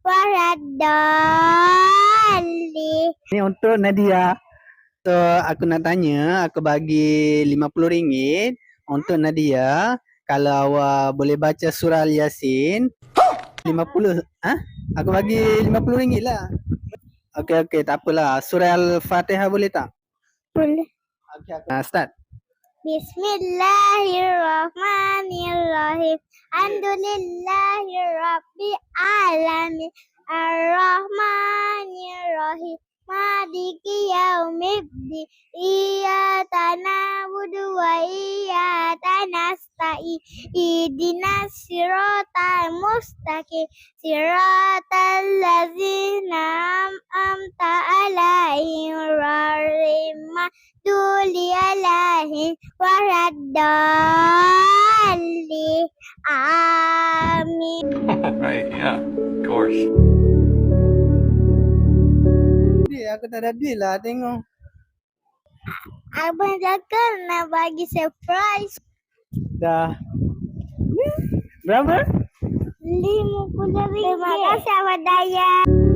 waladdallin. Ini untuk Nadia. So aku nak tanya, aku bagi RM50 untuk Nadia. Kalau awak boleh baca surah Al-Yasin 50. Aku bagi RM50 lah. Okey, tak apalah. Surah Al-Fatihah boleh tak? Boleh. Okey, start. Bismillahirrahmanirrahim. Alhamdulillahirabbil alamin. Arrahmanirrahim. Maliki yaumiddin. Iyyaka na'budu wa iyyaka nasta'in. Ihdinas siratal mustaqim. Siratal ladzina an'amta 'alaihim ghairil maghdubi 'alaihim waladdallin. Amin. Right, yeah, of course. Aku tak ada deal lah tengok. Abang cakap nak bagi surprise. Dah. Berapa? RM50. Terima kasih Abang Dayang.